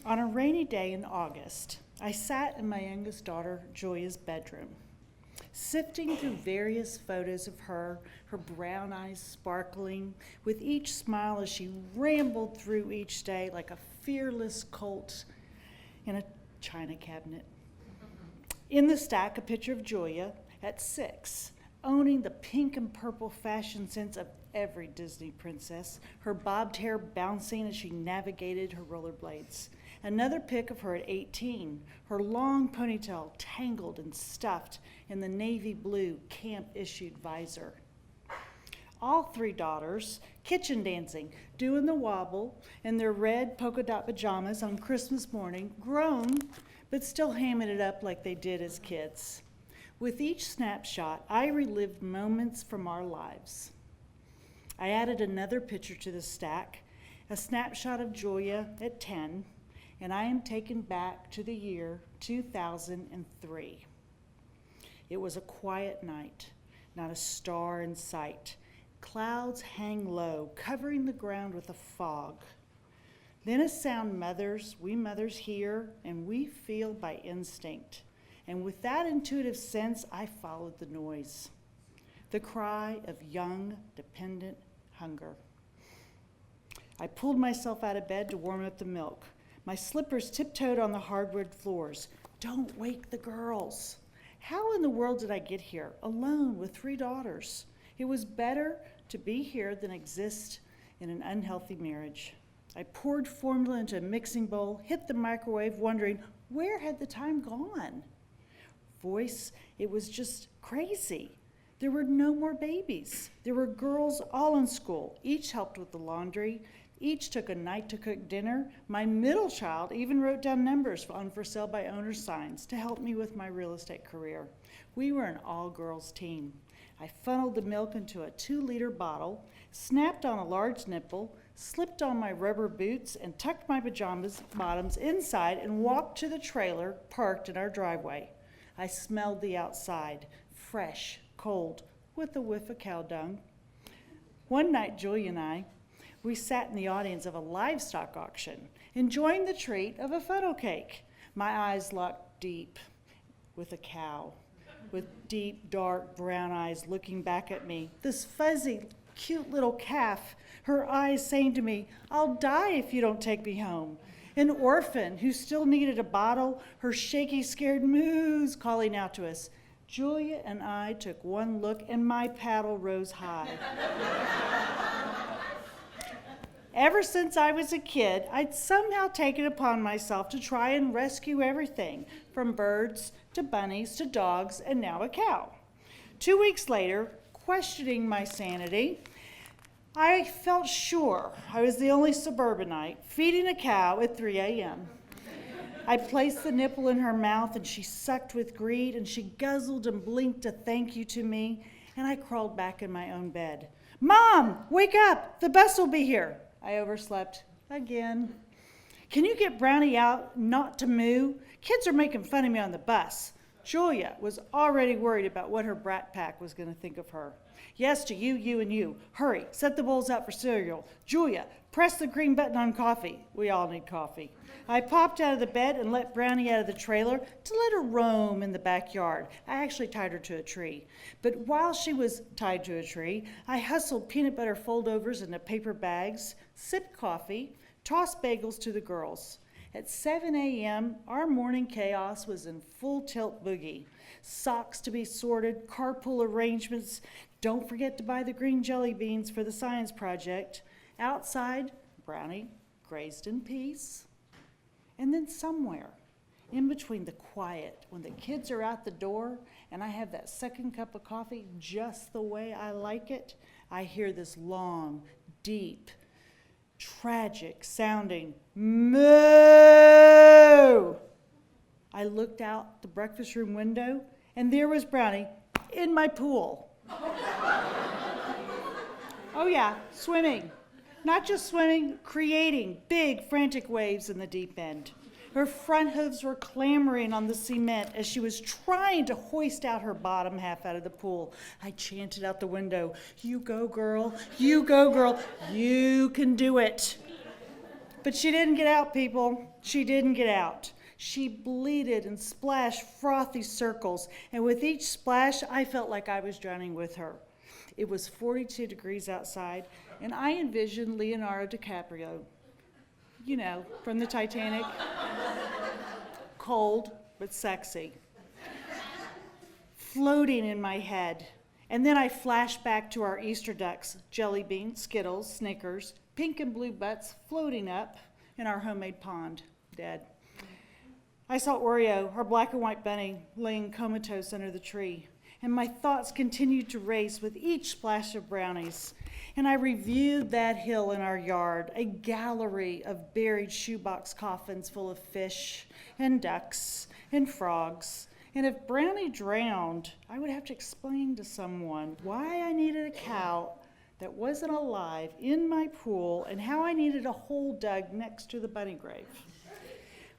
On a rainy day in August, I sat in my youngest daughter, Julia's bedroom, sifting through various photos of her, her brown eyes sparkling with each smile as she rambled through each day like a fearless colt in a china cabinet. In the stack, a picture of Julia at 6, owning the pink and purple fashion sense of every Disney princess, her bobbed hair bouncing as she navigated her rollerblades. Another pic of her at 18, her long ponytail tangled and stuffed in the navy blue camp-issued visor. All 3 daughters kitchen dancing, doing the wobble in their red polka dot pajamas on Christmas morning, grown, but still hamming it up like they did as kids. With each snapshot, I relived moments from our lives. I added another picture to the stack, a snapshot of Julia at 10, and I am taken back to the year 2003. It was a quiet night, not a star in sight. Clouds hang low, covering the ground with a fog. Then a sound we mothers hear and we feel by instinct. And with that intuitive sense, I followed the noise. The cry of young, dependent hunger. I pulled myself out of bed to warm up the milk. My slippers tiptoed on the hardwood floors. Don't wake the girls. How in the world did I get here, alone with 3 daughters? It was better to be here than exist in an unhealthy marriage. I poured formula into a mixing bowl, hit the microwave, wondering where had the time gone? Voice, it was just crazy. There were no more babies. There were girls all in school. Each helped with the laundry. Each took a night to cook dinner. My middle child even wrote down numbers on for sale by owner signs to help me with my real estate career. We were an all-girls team. I funneled the milk into a 2-liter bottle, snapped on a large nipple, slipped on my rubber boots, and tucked my pajamas bottoms inside and walked to the trailer parked in our driveway. I smelled the outside, fresh, cold, with a whiff of cow dung. One night, Julia and we sat in the audience of a livestock auction, enjoying the treat of a funnel cake. My eyes locked deep with a cow, with deep, dark brown eyes looking back at me. This fuzzy, cute little calf, her eyes saying to me, "I'll die if you don't take me home." An orphan who still needed a bottle, her shaky, scared moos calling out to us. Julia and I took one look and my paddle rose high. Ever since I was a kid, I'd somehow taken upon myself to try and rescue everything, from birds to bunnies to dogs, and now a cow. 2 weeks later, questioning my sanity, I felt sure I was the only suburbanite feeding a cow at 3 a.m. I placed the nipple in her mouth and she sucked with greed and she guzzled and blinked a thank you to me, and I crawled back in my own bed. "Mom, wake up, the bus will be here." I overslept again. "Can you get Brownie out not to moo? Kids are making fun of me on the bus." Julia was already worried about what her brat pack was going to think of her. "Yes to you, you, and you. Hurry, set the bowls out for cereal. Julia, press the green button on coffee." We all need coffee. I popped out of the bed and let Brownie out of the trailer to let her roam in the backyard. I actually tied her to a tree. But while she was tied to a tree, I hustled peanut butter foldovers into paper bags, sipped coffee, tossed bagels to the girls. At 7 a.m., our morning chaos was in full tilt boogie. Socks to be sorted, carpool arrangements. Don't forget to buy the green jelly beans for the science project. Outside, Brownie grazed in peace. And then somewhere, in between the quiet, when the kids are out the door and I have that second cup of coffee just the way I like it, I hear this long, deep, tragic sounding moo. I looked out the breakfast room window and there was Brownie in my pool. Oh yeah, swimming. Not just swimming, creating big, frantic waves in the deep end. Her front hooves were clamoring on the cement as she was trying to hoist out her bottom half out of the pool. I chanted out the window, "You go, girl. You go, girl. You can do it." But she didn't get out, people. She didn't get out. She bleated and splashed frothy circles, and with each splash, I felt like I was drowning with her. It was 42 degrees outside, and I envisioned Leonardo DiCaprio, you know, from the Titanic. Cold, but sexy. Floating in my head. And then I flashed back to our Easter ducks, jelly beans, Skittles, Snickers, pink and blue butts floating up in our homemade pond, dead. I saw Oreo, our black and white bunny, laying comatose under the tree, and my thoughts continued to race with each splash of brownies. And I reviewed that hill in our yard, a gallery of buried shoebox coffins full of fish and ducks and frogs. And if Brownie drowned, I would have to explain to someone why I needed a cow that wasn't alive in my pool and how I needed a hole dug next to the bunny grave.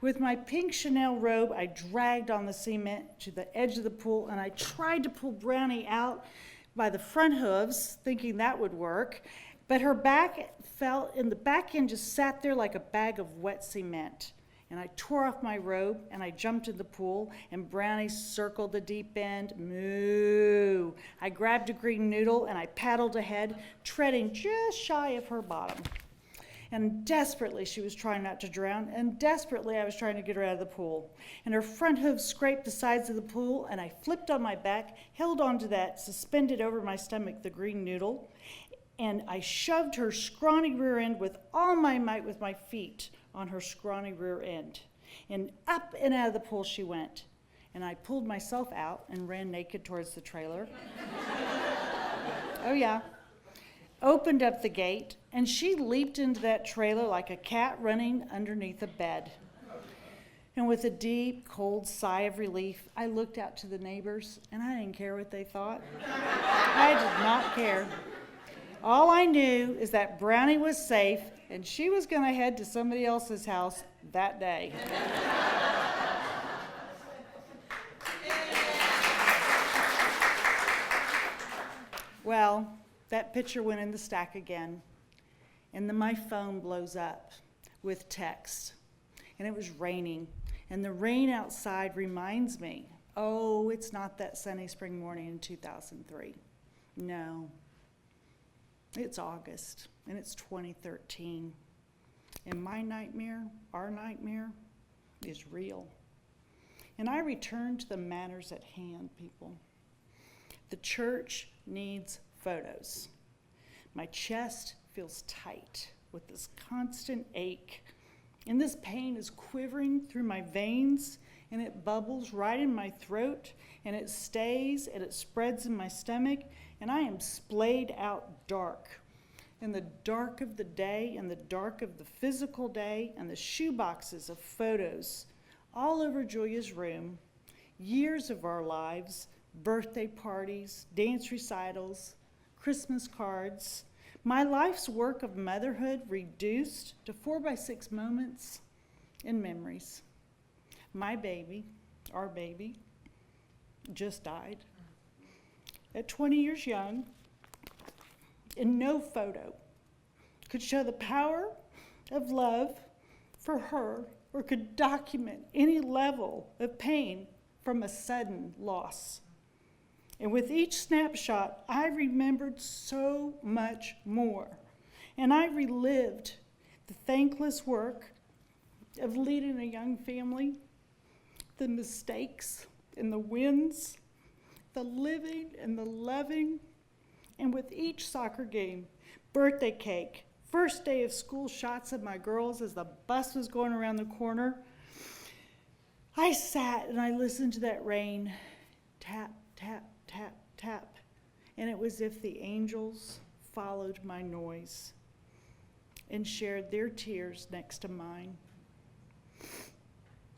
With my pink Chanel robe, I dragged on the cement to the edge of the pool, and I tried to pull Brownie out by the front hooves, thinking that would work, but her back fell, and the back end just sat there like a bag of wet cement. And I tore off my robe, and I jumped in the pool, and Brownie circled the deep end. Moo! I grabbed a green noodle, and I paddled ahead, treading just shy of her bottom. And desperately, she was trying not to drown, and desperately, I was trying to get her out of the pool. And her front hooves scraped the sides of the pool, and I flipped on my back, held onto that, suspended over my stomach the green noodle, and I shoved her scrawny rear end with all my might with my feet on her scrawny rear end. And up and out of the pool she went. And I pulled myself out and ran naked towards the trailer. Oh yeah. Opened up the gate, and she leaped into that trailer like a cat running underneath a bed. And with a deep, cold sigh of relief, I looked out to the neighbors, and I didn't care what they thought. I did not care. All I knew is that Brownie was safe, and she was going to head to somebody else's house that day. Well, that picture went in the stack again, and then my phone blows up with text, and it was raining, and the rain outside reminds me, oh, it's not that sunny spring morning in 2003. No, it's August, and it's 2013, and my nightmare, our nightmare, is real. And I return to the matters at hand, people. The church needs photos. My chest feels tight with this constant ache, and this pain is quivering through my veins, and it bubbles right in my throat, and it stays, and it spreads in my stomach, and I am splayed out dark. In the dark of the day, and the dark of the physical day, and the shoeboxes of photos all over Julia's room, years of our lives, birthday parties, dance recitals, Christmas cards, my life's work of motherhood reduced to 4x6 moments and memories. My baby, our baby, just died at 20 years young, and no photo could show the power of love for her or could document any level of pain from a sudden loss. And with each snapshot, I remembered so much more. And I relived the thankless work of leading a young family, the mistakes and the wins, the living and the loving. And with each soccer game, birthday cake, first day of school shots of my girls as the bus was going around the corner, I sat and I listened to that rain tap, tap, tap, tap, and it was as if the angels followed my noise and shared their tears next to mine.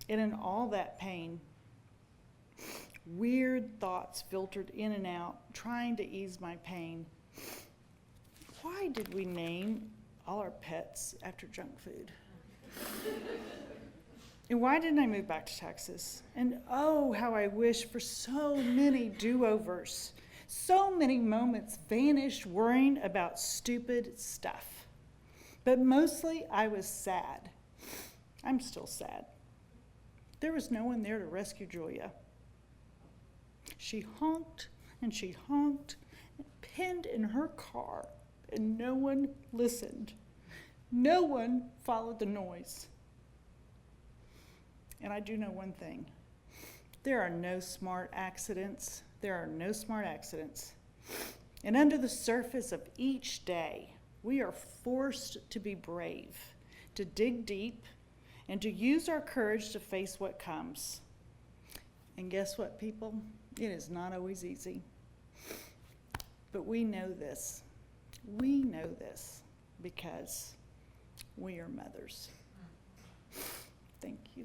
And in all that pain, weird thoughts filtered in and out, trying to ease my pain. Why did we name all our pets after junk food? And why didn't I move back to Texas? And oh, how I wish for so many do-overs, so many moments vanished worrying about stupid stuff. But mostly I was sad. I'm still sad. There was no one there to rescue Julia. She honked and she honked, pinned in her car, and no one listened. No one followed the noise. And I do know one thing. There are no smart accidents. There are no smart accidents. And under the surface of each day, we are forced to be brave, to dig deep, and to use our courage to face what comes. And guess what, people? It is not always easy. But we know this. We know this because we are mothers. Thank you.